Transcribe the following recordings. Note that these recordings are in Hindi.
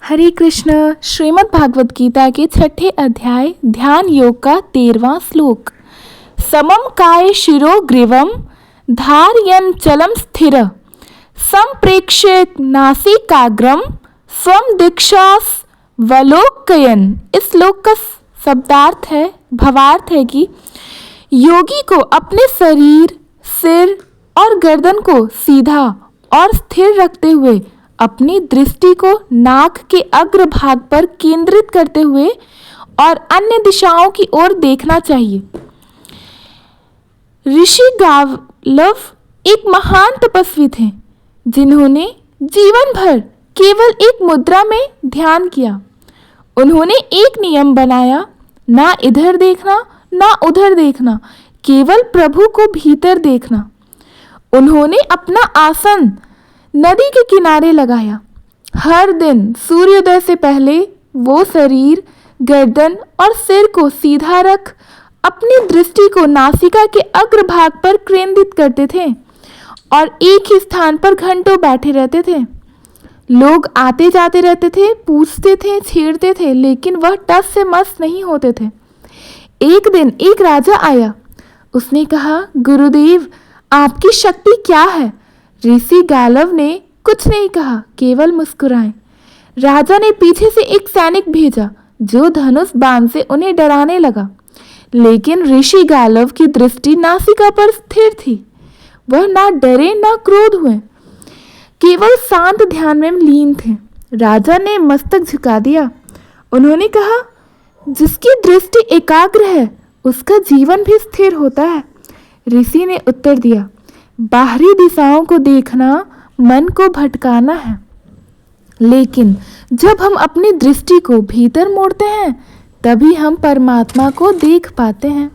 हरे कृष्ण। श्रीमद् भागवत गीता के छठे अध्याय ध्यान योग का 13वां श्लोक। समम काय शिरो ग्रीवम धारयन् चलम स्थिर संप्रेक्ष्य नासिकाग्रम स्वम दीक्षास वलोकयन। इस श्लोक का शब्दार्थ है, भावार्थ है कि योगी को अपने शरीर, सिर और गर्दन को सीधा और स्थिर रखते हुए अपनी दृष्टि को नाक के अग्रभाग पर केंद्रित करते हुए और अन्य दिशाओं की ओर देखना चाहिए। ऋषि गावलव एक महान तपस्वी थे जिन्होंने जीवन भर केवल एक मुद्रा में ध्यान किया। उन्होंने एक नियम बनाया, ना इधर देखना ना उधर देखना, केवल प्रभु को भीतर देखना। उन्होंने अपना आसन नदी के किनारे लगाया। हर दिन सूर्योदय से पहले वो शरीर, गर्दन और सिर को सीधा रख अपनी दृष्टि को नासिका के अग्रभाग पर केंद्रित करते थे और एक ही स्थान पर घंटों बैठे रहते थे। लोग आते जाते रहते थे, पूछते थे, छेड़ते थे, लेकिन वह टस से मस नहीं होते थे। एक दिन एक राजा आया। उसने कहा, गुरुदेव, आपकी शक्ति क्या है? ऋषि गालव ने कुछ नहीं कहा, केवल मुस्कुराए। राजा ने पीछे से एक सैनिक भेजा जो धनुष बाण से उन्हें डराने लगा, लेकिन ऋषि गालव की दृष्टि नासिका पर स्थिर थी। वह ना डरे ना क्रोध हुए, केवल शांत ध्यान में लीन थे। राजा ने मस्तक झुका दिया। उन्होंने कहा, जिसकी दृष्टि एकाग्र है उसका जीवन भी स्थिर होता है। ऋषि ने उत्तर दिया, बाहरी दिशाओं को देखना मन को भटकाना है, लेकिन जब हम अपनी दृष्टि को भीतर मोड़ते हैं तभी हम परमात्मा को देख पाते हैं।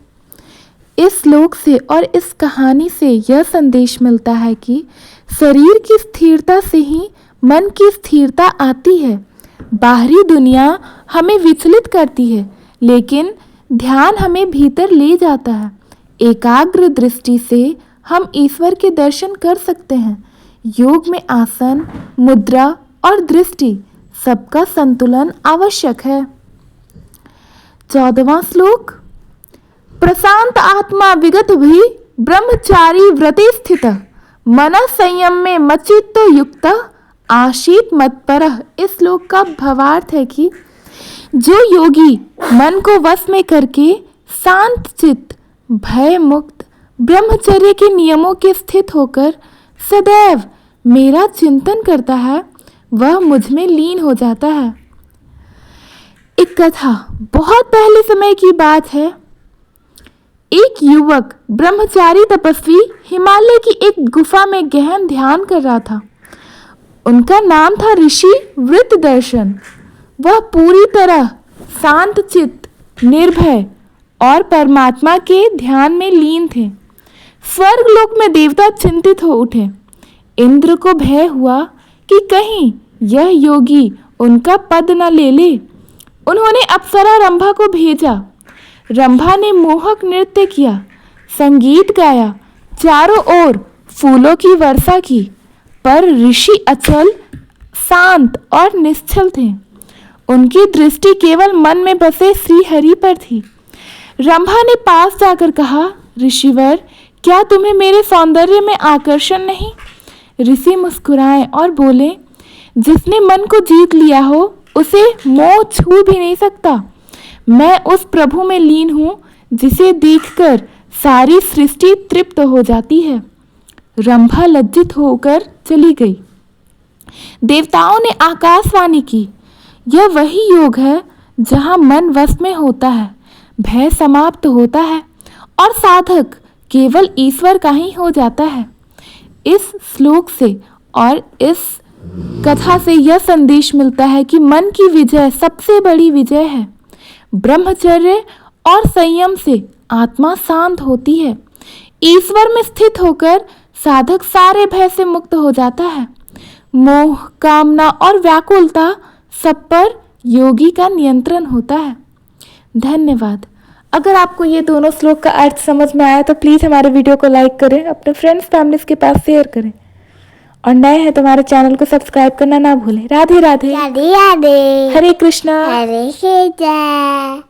इस श्लोक से और इस कहानी से यह संदेश मिलता है कि शरीर की स्थिरता से ही मन की स्थिरता आती है। बाहरी दुनिया हमें विचलित करती है, लेकिन ध्यान हमें भीतर ले जाता है। एकाग्र दृष्टि से हम ईश्वर के दर्शन कर सकते हैं। योग में आसन, मुद्रा और दृष्टि सबका संतुलन आवश्यक है। 14वां श्लोक। प्रशांत आत्मा विगत भी ब्रह्मचारी व्रते स्थित मन संयम में मचित्तो युक्त आशीत मत्परः। इस श्लोक का भावार्थ है कि जो योगी मन को वश में करके शांत चित्त, भय मुक्त, ब्रह्मचर्य के नियमों के स्थित होकर सदैव मेरा चिंतन करता है, वह मुझ में लीन हो जाता है। एक कथा बहुत पहले समय की बात है। एक युवक ब्रह्मचारी तपस्वी हिमालय की एक गुफा में गहन ध्यान कर रहा था। उनका नाम था ऋषि वृत्रदर्शन। वह पूरी तरह शांत चित्त, निर्भय और परमात्मा के ध्यान में लीन थे। स्वर्गलोक में देवता चिंतित हो उठे। इंद्र को भय हुआ कि कहीं यह योगी उनका पद न ले ले। उन्होंने अप्सरा रंभा को भेजा। रंभा ने मोहक नृत्य किया, संगीत गाया, चारों ओर फूलों की वर्षा की, पर ऋषि अचल, शांत और निश्चल थे। उनकी दृष्टि केवल मन में बसे श्री हरि पर थी। रंभा ने पास जाकर कहा, ऋषिवर, क्या तुम्हें मेरे सौंदर्य में आकर्षण नहीं? ऋषि मुस्कुराए और बोले, जिसने मन को जीत लिया हो उसे मोह छू भी नहीं सकता। मैं उस प्रभु में लीन हूँ जिसे देखकर सारी सृष्टि तृप्त हो जाती है। रंभा लज्जित होकर चली गई। देवताओं ने आकाशवाणी की, यह वही योग है जहाँ मन वश में होता है, भय समाप्त होता है और साधक केवल ईश्वर का ही हो जाता है। इस श्लोक से और इस कथा से यह संदेश मिलता है कि मन की विजय सबसे बड़ी विजय है। ब्रह्मचर्य और संयम से आत्मा शांत होती है। ईश्वर में स्थित होकर साधक सारे भय से मुक्त हो जाता है। मोह, कामना और व्याकुलता सब पर योगी का नियंत्रण होता है। धन्यवाद। अगर आपको ये दोनों श्लोक का अर्थ समझ में आया तो प्लीज़ हमारे वीडियो को लाइक करें, अपने फ्रेंड्स फैमिलीज के पास शेयर करें और नए हैं तो हमारे चैनल को सब्सक्राइब करना ना भूलें। राधे राधे। राधे राधे। हरे कृष्णा। हरे कृष्णा।